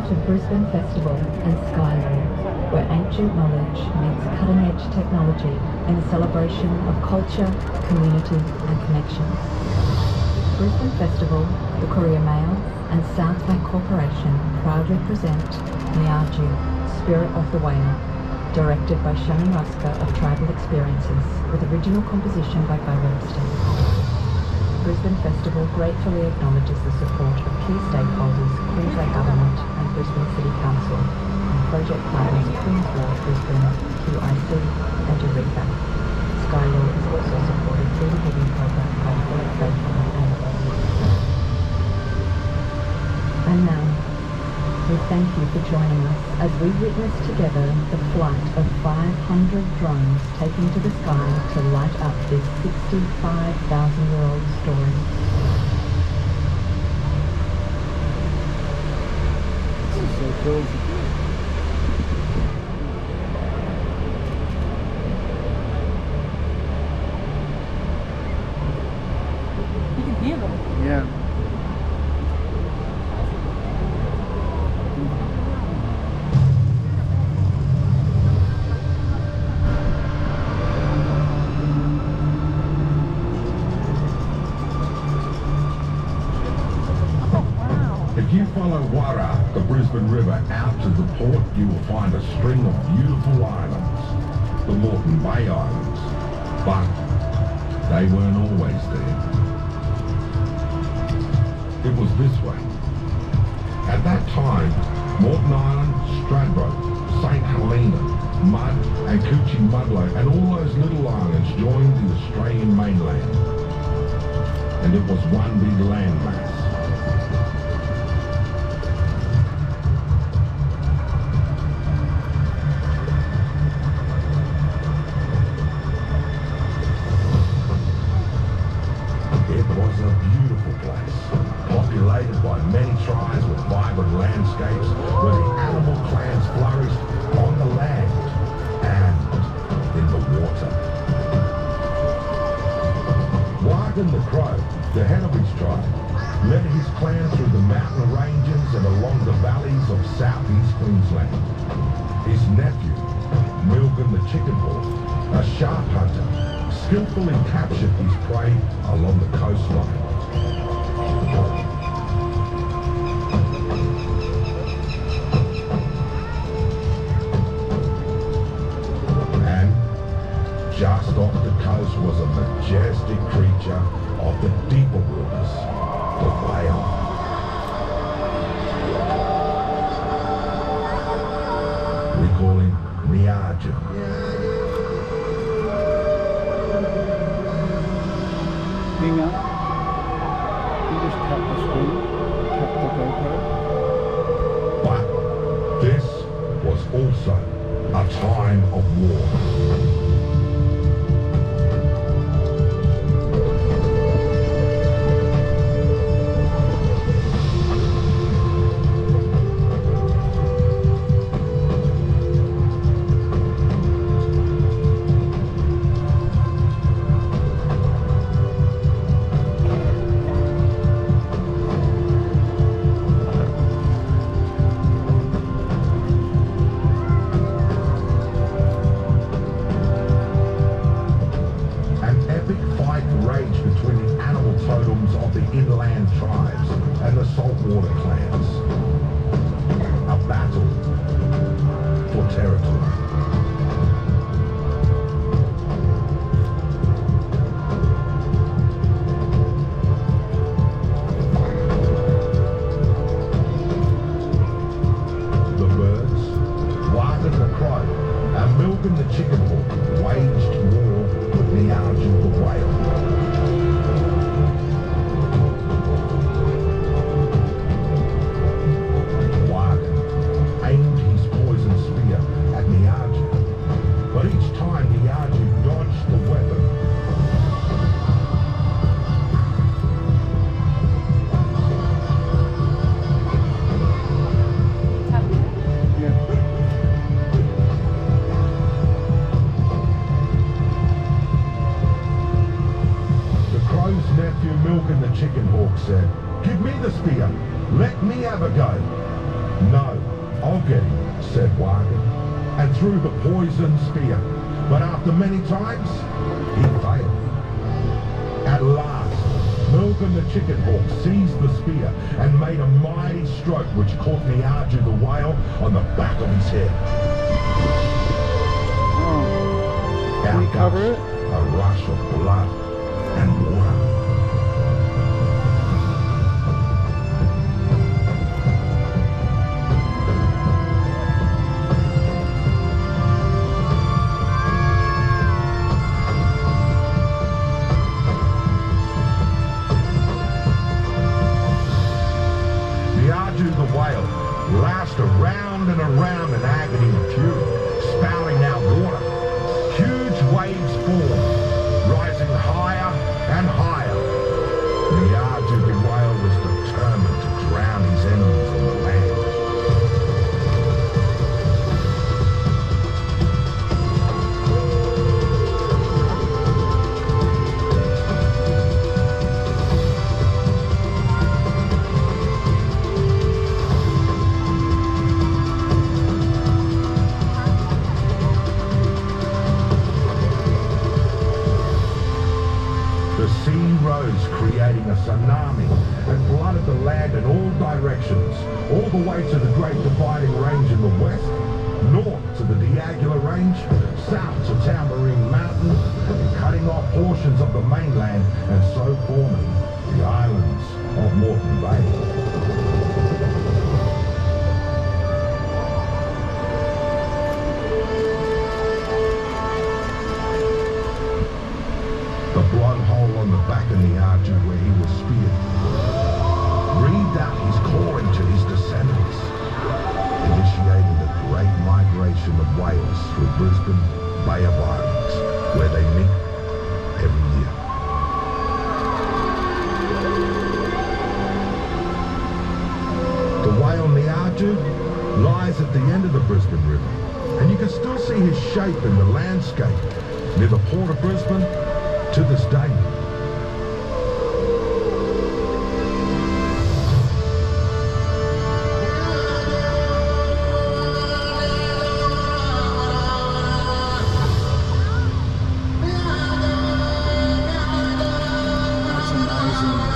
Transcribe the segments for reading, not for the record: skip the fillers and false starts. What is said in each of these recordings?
to Brisbane Festival and Skylore, where ancient knowledge meets cutting-edge technology in a celebration of culture, community and connection. Brisbane Festival, the Courier Mail and Southbank Corporation proudly present Niaju, Spirit of the Whale, directed by Shannon Ruska of Tribal Experiences, with original composition by Guy Webster. Brisbane Festival gratefully acknowledges the support of key stakeholders, Queensland Government and Brisbane City Council, and project partners Queen's Wharf, Brisbane, QIC and Eureka. Skylore is also supported through the giving program by Philip Faithful and And now, we thank you for joining us as we witness together the flight of 500 drones taking to the sky to light up this 65,000-year-old story. This is so cool. You can hear them. Yeah. If you follow Warra, the Brisbane River, out to the port, you will find a string of beautiful islands, the Moreton Bay Islands, but they weren't always there. It was this way. At that time, Moreton Island, Stradbroke, St Helena, Mudd and Coochie Mudlow and all those little islands joined the Australian mainland, and it was one big landmass. It was a beautiful place, populated by many tribes with vibrant landscapes where the animal clans flourished on the land and in the water. Wagon the Crow, the head of his tribe, led his clan through the mountain ranges and along the valleys of southeast Queensland. His nephew, Milgan the Chicken Hawk, a sharp hunter, skillfully captured his prey along the coastline. And just off the coast was a majestic creature of the deeper waters, the whale. We call him Niaju. Hang up. You just tap the screen, tap the GoPro. But this was also a time of war. Raged between the animal totems of the inland tribes and the saltwater clans. A battle for territory. The birds, Wagon the Crow, and Milgan the Chicken Hawk waged war with Niaju the Whale. Aimed his poison spear at Niaju, but each time Niaju dodged the weapon. Yeah. The crow's nephew Milgan the Chicken Hawk said, "Give me the spear, let me have a go." No, I'll get him, said one, and threw the poison spear. But after many times, he failed. At last, Milton the chicken hawk seized the spear and made a mighty stroke which caught Niaju the whale on the back of his head. Can you cover it? A rush of blood and water. Niaju the whale lashed around and around in agony and fury, spouting out water. Huge waves formed, rising higher and higher. Niaju the whale was determined to drown his enemies on the land. The sea rose, creating a tsunami and flooded the land in all directions, all the way to the Great Dividing Range in the west, north to the Diagula Range, south to Tamarine Mountain, and cutting off portions of the mainland and so forming the islands of Moreton Bay. The blood hole on the back of Niaju where he was speared breathed out his calling to his descendants, initiating the great migration of whales through Brisbane Bay of Islands, where they meet every year. The whale Niaju lies at the end of the Brisbane River, and you can still see his shape in the landscape near the port of Brisbane to this day. That's amazing.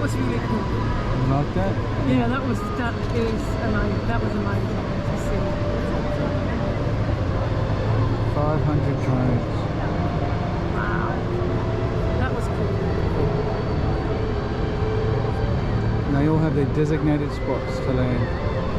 was really cool. You like that? Yeah, that is amazing. That was amazing to see. 500 drones. Wow. That was cool. And they all have their designated spots to land.